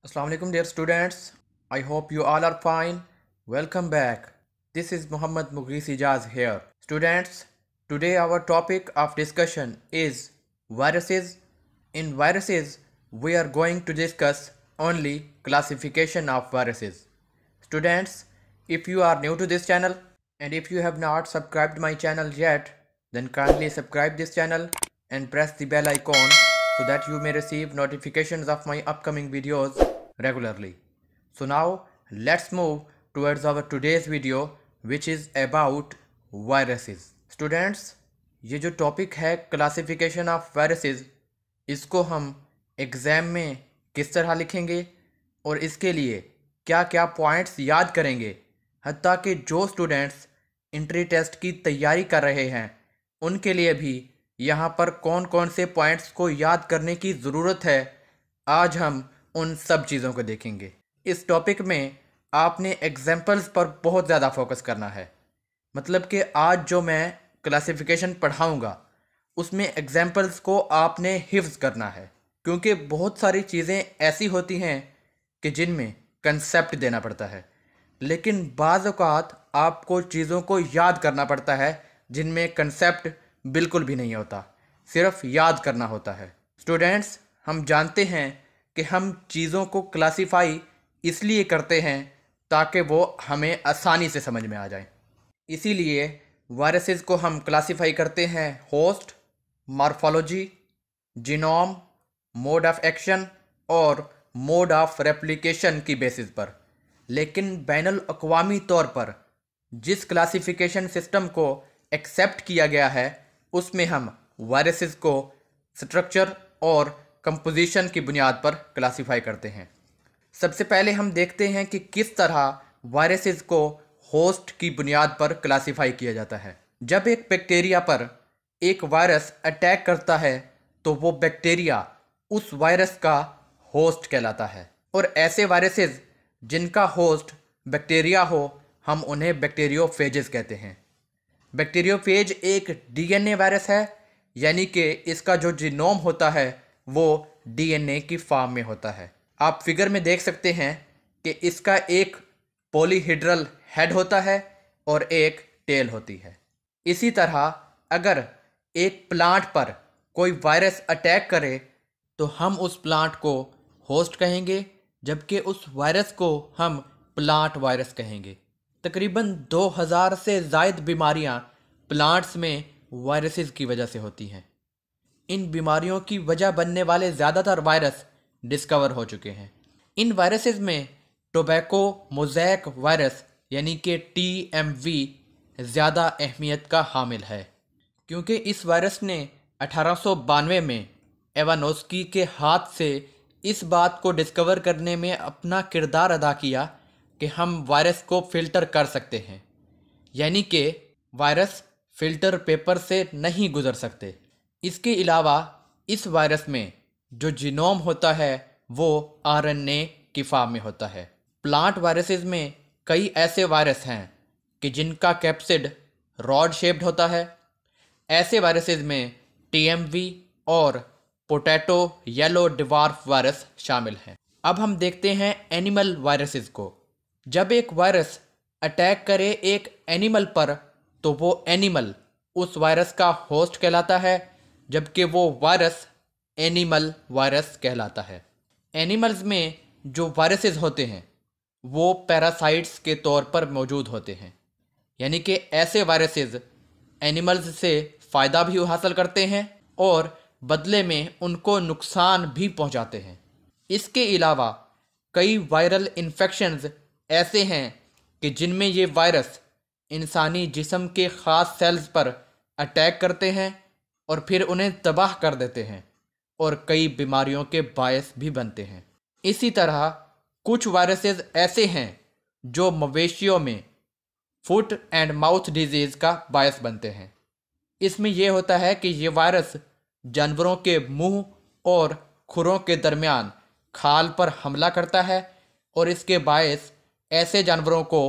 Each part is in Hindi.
Assalamu alaikum dear students. I hope you all are fine. Welcome back. This is Muhammad Mughis Ijaz here. Students, today our topic of discussion is viruses. In viruses, we are going to discuss only classification of viruses. Students, if you are new to this channel and if you have not subscribed my channel yet, then kindly subscribe this channel and press the bell icon so that you may receive notifications of my upcoming videos regularly. So now let's move towards our today's video, which is about viruses. Students, ये जो टॉपिक है क्लासिफिकेशन ऑफ वायरसेस, इसको हम एग्ज़ाम में किस तरह लिखेंगे और इसके लिए क्या क्या पॉइंट्स याद करेंगे, हत्ता कि जो स्टूडेंट्स इंट्री टेस्ट की तैयारी कर रहे हैं उनके लिए भी यहाँ पर कौन कौन से पॉइंट्स को याद करने की ज़रूरत है, आज हम उन सब चीज़ों को देखेंगे। इस टॉपिक में आपने एग्जाम्पल्स पर बहुत ज़्यादा फोकस करना है। मतलब कि आज जो मैं क्लासिफिकेशन पढ़ाऊँगा उसमें एग्जाम्पल्स को आपने हिफ्ज़ करना है, क्योंकि बहुत सारी चीज़ें ऐसी होती हैं कि जिनमें कंसेप्ट देना पड़ता है, लेकिन बाज़ औक़ात आपको चीज़ों को याद करना पड़ता है जिनमें कंसेप्ट बिल्कुल भी नहीं होता, सिर्फ याद करना होता है। स्टूडेंट्स, हम जानते हैं कि हम चीज़ों को क्लासीफाई इसलिए करते हैं ताकि वो हमें आसानी से समझ में आ जाए। इसीलिए वायरसेस को हम क्लासीफाई करते हैं host, morphology, genome, mode of action और मोड ऑफ रेप्लिकेशन की बेसिस पर। लेकिन बैनुल अक़वामी तौर पर जिस क्लासिफिकेशन सिस्टम को एक्सेप्ट किया गया है उसमें हम वायरसेस को स्ट्रक्चर और कंपोजिशन की बुनियाद पर क्लासीफाई करते हैं। सबसे पहले हम देखते हैं कि किस तरह वायरसेस को होस्ट की बुनियाद पर क्लासीफाई किया जाता है। जब एक बैक्टीरिया पर एक वायरस अटैक करता है तो वो बैक्टीरिया उस वायरस का होस्ट कहलाता है, और ऐसे वायरसेस जिनका होस्ट बैक्टीरिया हो हम उन्हें बैक्टीरियोफेजेस कहते हैं। बैक्टीरियोफेज एक डीएनए वायरस है, यानी कि इसका जो जीनोम होता है वो डीएनए की फॉर्म में होता है। आप फिगर में देख सकते हैं कि इसका एक पॉलीहेड्रल हेड होता है और एक टेल होती है। इसी तरह अगर एक प्लांट पर कोई वायरस अटैक करे तो हम उस प्लांट को होस्ट कहेंगे, जबकि उस वायरस को हम प्लांट वायरस कहेंगे। तकरीबन 2000 से ज़ायद बीमारियां प्लांट्स में वायरसेस की वजह से होती हैं। इन बीमारियों की वजह बनने वाले ज़्यादातर वायरस डिस्कवर हो चुके हैं। इन वायरसेस में टोबैको मोज़ैक वायरस यानी कि TMV ज़्यादा अहमियत का हामिल है, क्योंकि इस वायरस ने 1892 में एवानोस्की के हाथ से इस बात को डिस्कवर करने में अपना किरदार अदा किया कि हम वायरस को फ़िल्टर कर सकते हैं, यानी कि वायरस फ़िल्टर पेपर से नहीं गुज़र सकते। इसके अलावा इस वायरस में जो जीनोम होता है वो RNA की फॉर्म में होता है। प्लांट वायरसेस में कई ऐसे वायरस हैं कि जिनका कैप्सिड रॉड शेप्ड होता है। ऐसे वायरसेस में TMV और पोटैटो येलो डिवार्फ वायरस शामिल हैं। अब हम देखते हैं एनिमल वायरसेस को। जब एक वायरस अटैक करे एक एनिमल पर तो वो एनिमल उस वायरस का होस्ट कहलाता है, जबकि वो वायरस एनिमल वायरस कहलाता है। एनिमल्स में जो वायरसेस होते हैं वो पैरासाइट्स के तौर पर मौजूद होते हैं, यानी कि ऐसे वायरसेस एनिमल्स से फ़ायदा भी हासिल करते हैं और बदले में उनको नुकसान भी पहुंचाते हैं। इसके अलावा कई वायरल इन्फेक्शंस ऐसे हैं कि जिनमें ये वायरस इंसानी जिस्म के ख़ास सेल्स पर अटैक करते हैं और फिर उन्हें तबाह कर देते हैं और कई बीमारियों के बायस भी बनते हैं। इसी तरह कुछ वायरसेस ऐसे हैं जो मवेशियों में फुट एंड माउथ डिजीज़ का बायस बनते हैं। इसमें यह होता है कि ये वायरस जानवरों के मुंह और खुरों के दरमियान खाल पर हमला करता है और इसके बायस ऐसे जानवरों को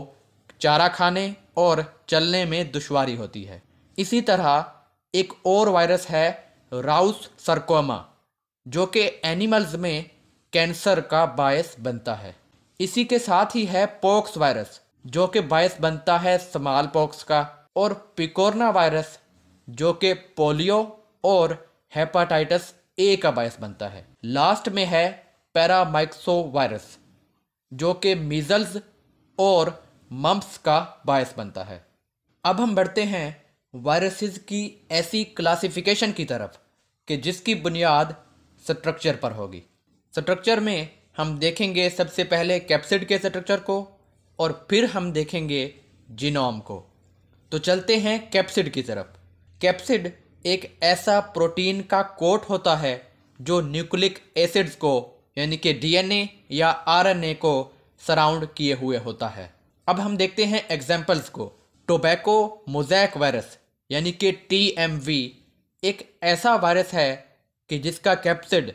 चारा खाने और चलने में दुश्वारी होती है। इसी तरह एक और वायरस है राउस सर्कोमा, जो कि एनिमल्स में कैंसर का बायस बनता है। इसी के साथ ही है पॉक्स वायरस जो कि बायस बनता है स्मॉल पॉक्स का, और पिकोरना वायरस जो कि पोलियो और हेपाटाइटिस ए का बायस बनता है। लास्ट में है पैरामाइक्सो वायरस जो कि मीजल्स और मम्प्स का बायस बनता है। अब हम बढ़ते हैं वायरसेस की ऐसी क्लासिफिकेशन की तरफ कि जिसकी बुनियाद स्ट्रक्चर पर होगी। स्ट्रक्चर में हम देखेंगे सबसे पहले कैप्सिड के स्ट्रक्चर को और फिर हम देखेंगे जीनोम को। तो चलते हैं कैप्सिड की तरफ। कैप्सिड एक ऐसा प्रोटीन का कोट होता है जो न्यूक्लिक एसिड्स को यानी कि डीएनए या आरएनए को सराउंड किए हुए होता है। अब हम देखते हैं एग्जाम्पल्स को। टोबैको मोज़ैक वायरस यानी कि टीएमवी एक ऐसा वायरस है कि जिसका कैप्सिड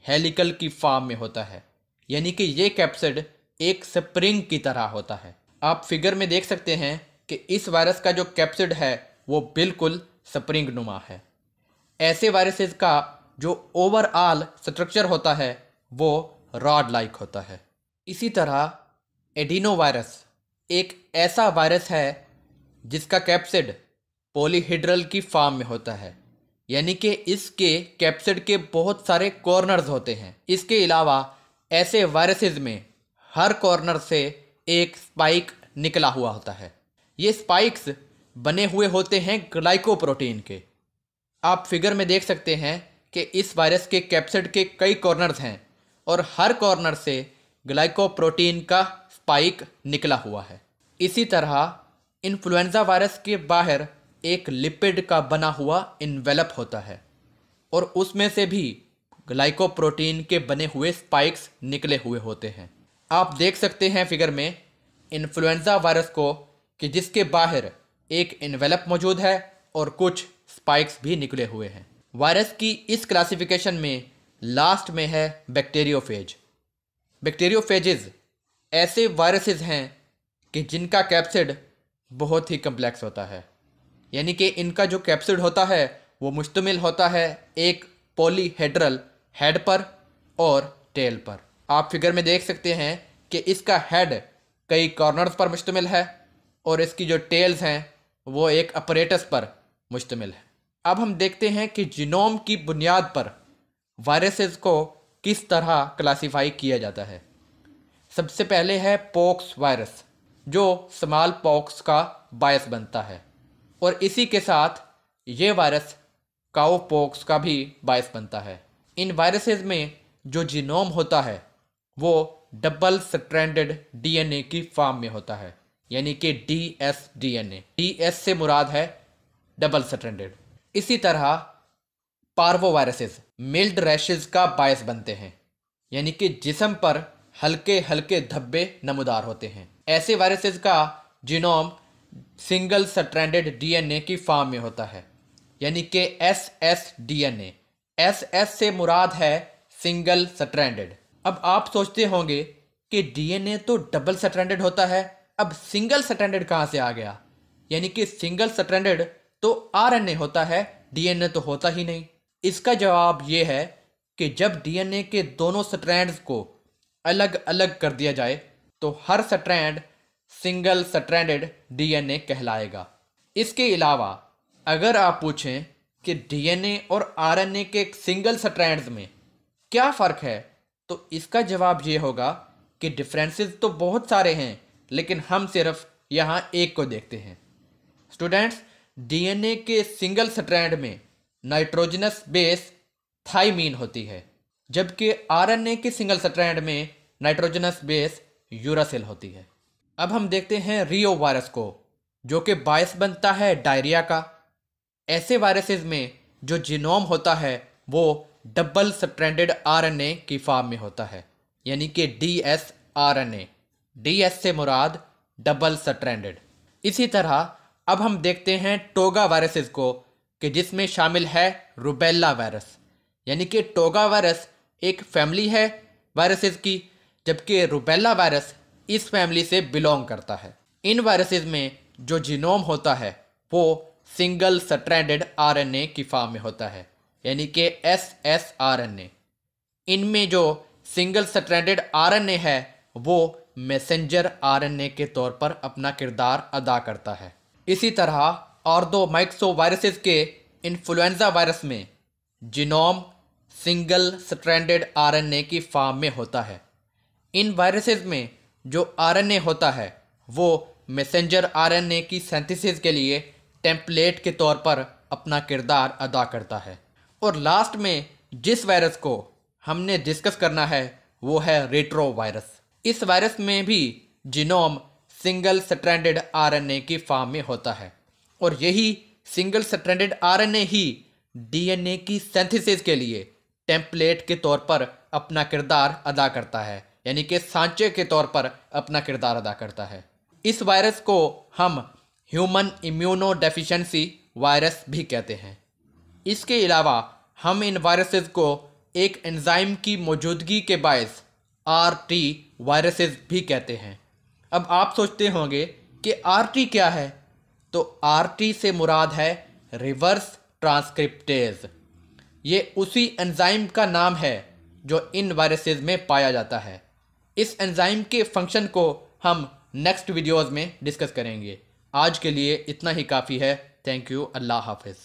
हेलिकल की फॉर्म में होता है, यानी कि ये कैप्सिड एक स्प्रिंग की तरह होता है। आप फिगर में देख सकते हैं कि इस वायरस का जो कैप्सिड है वो बिल्कुल स्प्रिंग नुमा है। ऐसे वायरसेस का जो ओवरऑल स्ट्रक्चर होता है वो रॉड लाइक होता है। इसी तरह एडिनो वायरस एक ऐसा वायरस है जिसका कैप्सिड पॉलीहेड्रल की फॉर्म में होता है, यानी कि इसके कैप्सिड के बहुत सारे कॉर्नर्स होते हैं। इसके अलावा ऐसे वायरसेस में हर कॉर्नर से एक स्पाइक निकला हुआ होता है। ये स्पाइक्स बने हुए होते हैं ग्लाइकोप्रोटीन के। आप फिगर में देख सकते हैं कि इस वायरस के कैप्सिड के कई कॉर्नर्स हैं और हर कॉर्नर से ग्लाइकोप्रोटीन का स्पाइक निकला हुआ है। इसी तरह इन्फ्लुएंजा वायरस के बाहर एक लिपिड का बना हुआ इन्वेलप होता है और उसमें से भी ग्लाइकोप्रोटीन के बने हुए स्पाइक्स निकले हुए होते हैं। आप देख सकते हैं फिगर में इन्फ्लुएंजा वायरस को कि जिसके बाहर एक इन्वेलप मौजूद है और कुछ स्पाइक्स भी निकले हुए हैं। वायरस की इस क्लासिफिकेशन में लास्ट में है बैक्टीरियोफेज। बैक्टीरियोफेजेस ऐसे वायरसेस हैं कि जिनका कैप्सिड बहुत ही कम्प्लेक्स होता है, यानी कि इनका जो कैप्सिड होता है वो मुश्तमिल होता है एक पॉलीहेड्रल हेड पर और टेल पर। आप फिगर में देख सकते हैं कि इसका हेड कई कॉर्नर्स पर मुश्तमिल है और इसकी जो टेल्स हैं वो एक अपरेटस पर मुश्तमिल है। अब हम देखते हैं कि जीनोम की बुनियाद पर वायरसेस को किस तरह क्लासीफाई किया जाता है। सबसे पहले है पॉक्स वायरस जो स्मॉल पॉक्स का बायस बनता है और इसी के साथ ये वायरस काउ पॉक्स का भी बायस बनता है। इन वायरसेस में जो जीनोम होता है वो डबल स्ट्रैंडेड डीएनए की फॉर्म में होता है, यानी कि डीएस डीएनए। डीएस से मुराद है डबल स्ट्रैंडेड। इसी तरह पार्वो वायरसेस मिल्ड रैशेस का बायस बनते हैं, यानी कि जिस्म पर हल्के हल्के धब्बे नमूदार होते हैं। ऐसे वायरसेस का जीनोम सिंगल स्ट्रैंडेड डीएनए की फॉर्म में होता है, यानी कि एसएस डीएनए। एसएस से मुराद है सिंगल स्ट्रैंडेड। अब आप सोचते होंगे कि डीएनए तो डबल स्ट्रैंडेड होता है, अब सिंगल स्ट्रैंडेड कहाँ से आ गया? यानी कि सिंगल स्ट्रैंडेड तो आरएनए होता है, डीएनए तो होता ही नहीं। इसका जवाब ये है कि जब डीएनए के दोनों स्ट्रैंड्स को अलग अलग कर दिया जाए तो हर स्ट्रैंड सिंगल स्ट्रैंडेड डीएनए कहलाएगा। इसके अलावा अगर आप पूछें कि डीएनए और आरएनए के सिंगल स्ट्रैंड्स में क्या फ़र्क है, तो इसका जवाब ये होगा कि डिफरेंसेस तो बहुत सारे हैं, लेकिन हम सिर्फ यहाँ एक को देखते हैं। स्टूडेंट्स, डीएनए के सिंगल स्ट्रैंड में नाइट्रोजनस बेस थाइमीन होती है, जबकि आरएनए के सिंगल स्ट्रैंड में नाइट्रोजनस बेस यूरासिल होती है। अब हम देखते हैं रियो वायरस को, जो कि बायस बनता है डायरिया का। ऐसे वायरसेस में जो जीनोम होता है वो डबल स्ट्रैंडेड आरएनए की फॉर्म में होता है, यानी कि डीएस आरएनए। डीएस से मुराद डबल स्ट्रैंडेड। इसी तरह अब हम देखते हैं टोगा वायरसेस को कि जिसमें शामिल है रूबेला वायरस, यानी कि टोगा वायरस एक फैमिली है वायरसेस की, जबकि रूबेला वायरस इस फैमिली से बिलोंग करता है। इन वायरसेस में जो जीनोम होता है वो सिंगल स्ट्रैंडेड आरएनए की फॉर्म में होता है, यानी कि एसएस आरएनए। इनमें जो सिंगल स्ट्रैंडेड आरएनए है वो मैसेंजर आरएनए के तौर पर अपना किरदार अदा करता है। इसी तरह ऑर्थोमाइक्सोवायरसेस के इन्फ्लुएंजा वायरस में जीनोम सिंगल स्ट्रैंडेड आरएनए की फॉर्म में होता है। इन वायरसेस में जो आरएनए होता है वो मैसेंजर आरएनए की सिंथेसिस के लिए टेम्पलेट के तौर पर अपना किरदार अदा करता है। और लास्ट में जिस वायरस को हमने डिस्कस करना है वो है रेट्रोवायरस। इस वायरस में भी जीनोम सिंगल स्ट्रैंडेड आरएनए की फॉर्म में होता है और यही सिंगल स्ट्रैंडेड आरएनए ही डीएनए की सिंथेसिस के लिए टेम्पलेट के तौर पर अपना किरदार अदा करता है, यानी कि सांचे के तौर पर अपना किरदार अदा करता है। इस वायरस को हम ह्यूमन इम्यूनो डेफिशिएंसी वायरस भी कहते हैं। इसके अलावा हम इन वायरसेस को एक एंजाइम की मौजूदगी के बायस आरटी वायरसेस भी कहते हैं। अब आप सोचते होंगे कि आरटी क्या है, तो आरटी से मुराद है रिवर्स ट्रांसक्रिप्टेज। ये उसी एंजाइम का नाम है जो इन वायरसेस में पाया जाता है। इस एंजाइम के फंक्शन को हम नेक्स्ट वीडियोज़ में डिस्कस करेंगे। आज के लिए इतना ही काफ़ी है। Thank you. अल्लाह हाफिज़।